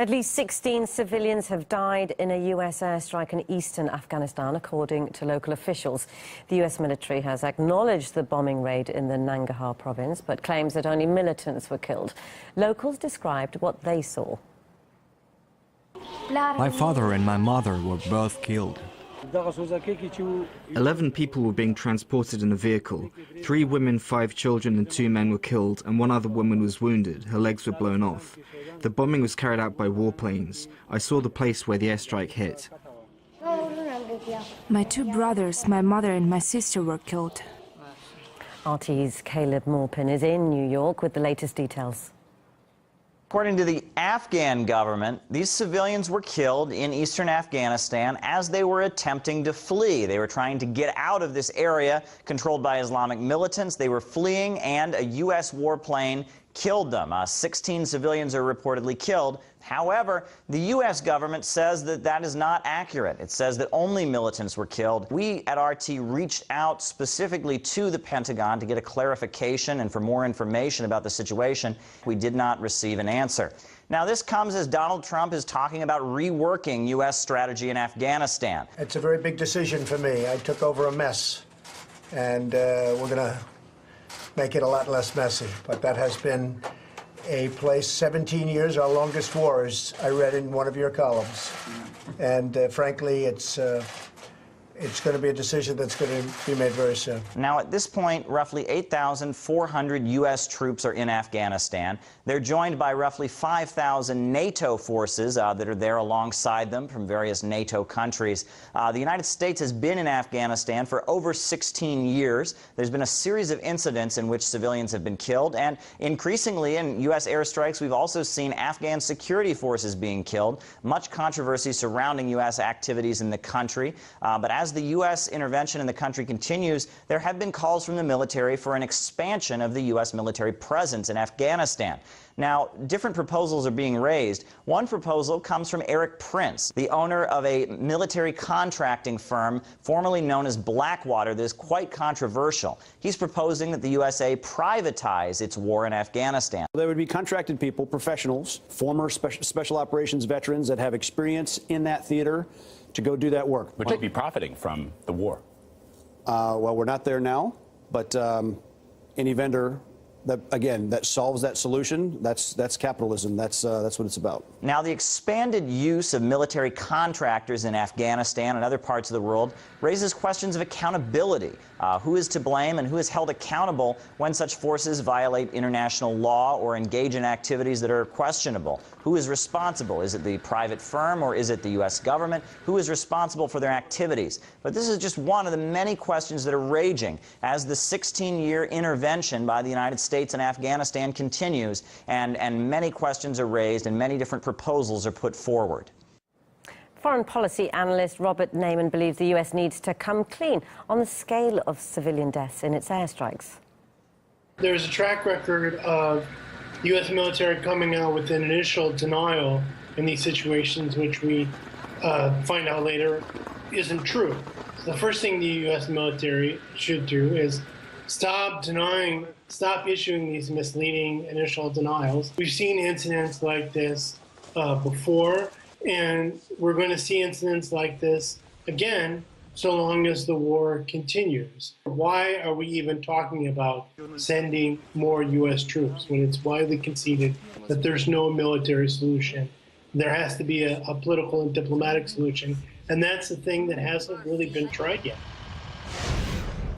At least 16 civilians have died in a U.S. airstrike in eastern Afghanistan, according to local officials. The U.S. military has acknowledged the bombing raid in the Nangarhar Province, but claims that only militants were killed. Locals described what they saw. My father and my mother were both killed. 11 people were being transported in a vehicle. 3 women, 5 children and 2 men were killed, and 1 other woman was wounded. Her legs were blown off. The bombing was carried out by warplanes. I saw the place where the airstrike hit. My 2 brothers, my mother and my sister were killed. RT's Caleb Morpin is in New York with the latest details. According to the Afghan government, these civilians were killed in eastern Afghanistan as they were attempting to flee. They were trying to get out of this area controlled by Islamic militants. They were fleeing, and a U.S. warplane killed them. 16 civilians are reportedly killed. However, the U.S. government says that that is not accurate. It says that only militants were killed. We at RT reached out specifically to the Pentagon to get a clarification and for more information about the situation. We did not receive an answer. Now, this comes as Donald Trump is talking about reworking U.S. strategy in Afghanistan. It's a very big decision for me. I took over a mess, and we're going to make it a lot less messy. But that has been a place, 17 years, our longest war, as I read in one of your columns. And frankly, it's going to be a decision that's going to be made very soon. Now, at this point, roughly 8,400 U.S. troops are in Afghanistan. They're joined by roughly 5,000 NATO forces that are there alongside them from various NATO countries. The United States has been in Afghanistan for over 16 years. There's been a series of incidents in which civilians have been killed, and increasingly in U.S. airstrikes, we've also seen Afghan security forces being killed. Much controversy surrounding U.S. activities in the country, but as the U.S. intervention in the country continues, there have been calls from the military for an expansion of the U.S. military presence in Afghanistan. Now, different proposals are being raised. One proposal comes from Eric Prince, the owner of a military contracting firm formerly known as Blackwater that is quite controversial. He's proposing that the USA privatize its war in Afghanistan. There would be contracted people, professionals, former special operations veterans that have experience in that theater to go do that work. Would you be profiting from the war? Well, we're not there now, but any vendor that, again, that solves that solution, that's capitalism. That's what it's about. Now, the expanded use of military contractors in Afghanistan and other parts of the world raises questions of accountability. Who is to blame and who is held accountable when such forces violate international law or engage in activities that are questionable? Who is responsible? Is it the private firm or is it the U.S. government? Who is responsible for their activities? But this is just one of the many questions that are raging as the 16-year intervention by the United States in Afghanistan continues, and many questions are raised and many different proposals are put forward. Foreign policy analyst Robert Naiman believes the U.S. needs to come clean on the scale of civilian deaths in its airstrikes. There's a track record of U.S. military coming out with an initial denial in these situations, which we find out later isn't true. So the first thing the U.S. military should do is stop issuing these misleading initial denials. We've seen incidents like this before, and we're going to see incidents like this again so long as the war continues. Why are we even talking about sending more U.S. troops when it's widely conceded that there's no military solution? There has to be a political and diplomatic solution, and that's the thing that hasn't really been tried yet.